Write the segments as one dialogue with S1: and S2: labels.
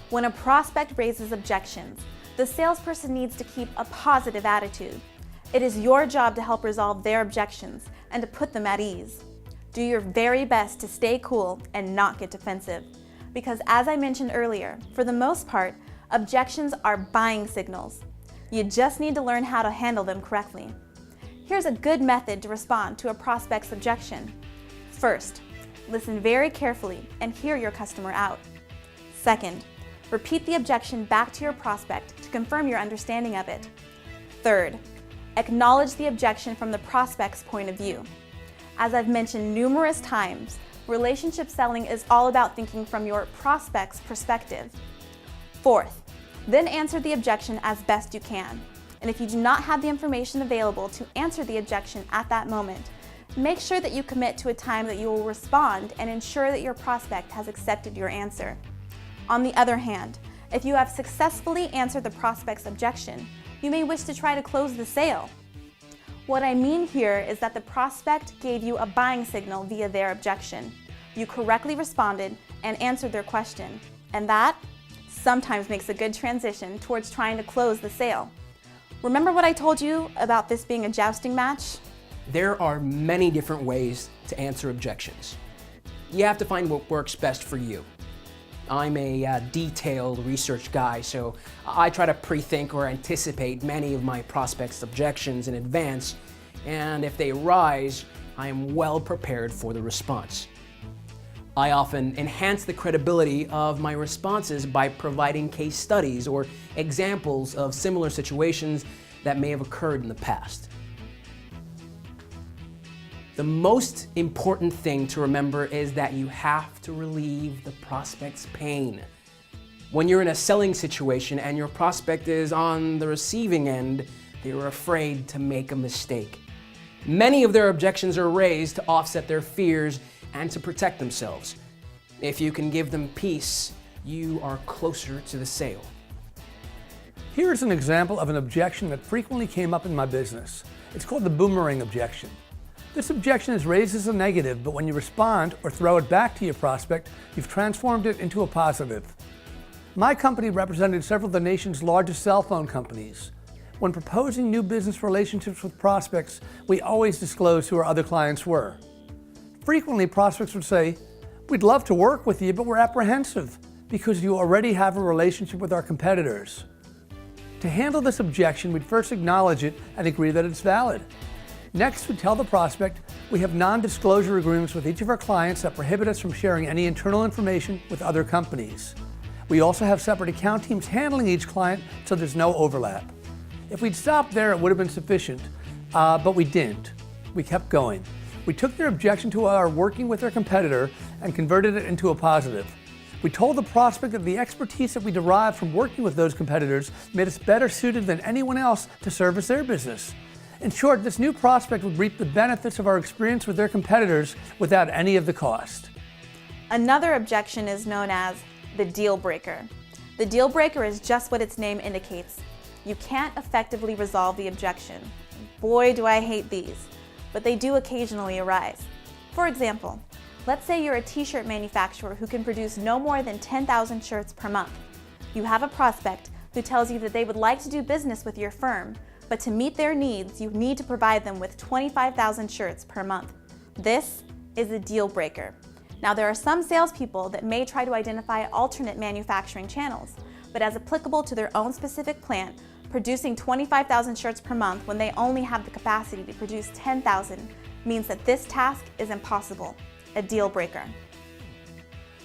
S1: When a prospect raises objections, the salesperson needs to keep a positive attitude. It is your job to help resolve their objections and to put them at ease. Do your very best to stay cool and not get defensive. Because as I mentioned earlier, for the most part, objections are buying signals. You just need to learn how to handle them correctly. Here's a good method to respond to a prospect's objection. First, listen very carefully and hear your customer out. Second, repeat the objection back to your prospect to confirm your understanding of it. Third, acknowledge the objection from the prospect's point of view. As I've mentioned numerous times, relationship selling is all about thinking from your prospect's perspective. Fourth, then answer the objection as best you can. And if you do not have the information available to answer the objection at that moment, make sure that you commit to a time that you will respond and ensure that your prospect has accepted your answer. On the other hand, if you have successfully answered the prospect's objection, you may wish to try to close the sale. What I mean here is that the prospect gave you a buying signal via their objection. You correctly responded and answered their question, and that sometimes makes a good transition towards trying to close the sale. Remember what I told you about this being a jousting match?
S2: There are many different ways to answer objections. You have to find what works best for you. I'm a detailed research guy, so I try to pre-think or anticipate many of my prospects' objections in advance, and if they arise, I am well prepared for the response. I often enhance the credibility of my responses by providing case studies or examples of similar situations that may have occurred in the past. The most important thing to remember is that you have to relieve the prospect's pain. When you're in a selling situation and your prospect is on the receiving end, they are afraid to make a mistake. Many of their objections are raised to offset their fears and to protect themselves. If you can give them peace, you are closer to the sale.
S3: Here is an example of an objection that frequently came up in my business. It's called the boomerang objection. This objection is raised as a negative, but when you respond or throw it back to your prospect, you've transformed it into a positive. My company represented several of the nation's largest cell phone companies. When proposing new business relationships with prospects, we always disclosed who our other clients were. Frequently, prospects would say, "We'd love to work with you, but we're apprehensive because you already have a relationship with our competitors." To handle this objection, we'd first acknowledge it and agree that it's valid. Next, we tell the prospect we have non-disclosure agreements with each of our clients that prohibit us from sharing any internal information with other companies. We also have separate account teams handling each client, so there's no overlap. If we'd stopped there, it would have been sufficient, but we didn't. We kept going. We took their objection to our working with their competitor and converted it into a positive. We told the prospect that the expertise that we derived from working with those competitors made us better suited than anyone else to service their business. In short, this new prospect would reap the benefits of our experience with their competitors without any of the cost.
S1: Another objection is known as the deal breaker. The deal breaker is just what its name indicates. You can't effectively resolve the objection. Boy, do I hate these, but they do occasionally arise. For example, let's say you're a t-shirt manufacturer who can produce no more than 10,000 shirts per month. You have a prospect who tells you that they would like to do business with your firm, but to meet their needs, you need to provide them with 25,000 shirts per month. This is a deal breaker. Now, there are some salespeople that may try to identify alternate manufacturing channels, but as applicable to their own specific plant, producing 25,000 shirts per month when they only have the capacity to produce 10,000 means that this task is impossible, a deal breaker.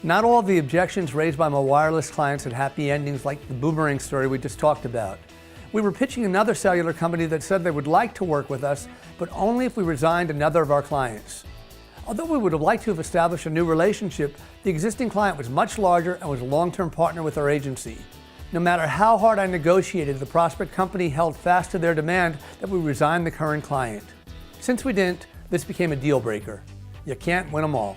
S3: Not all of the objections raised by my wireless clients had happy endings like the boomerang story we just talked about. We were pitching another cellular company that said they would like to work with us, but only if we resigned another of our clients. Although we would have liked to have established a new relationship, the existing client was much larger and was a long-term partner with our agency. No matter how hard I negotiated, the prospect company held fast to their demand that we resign the current client. Since we didn't, this became a deal breaker. You can't win them all.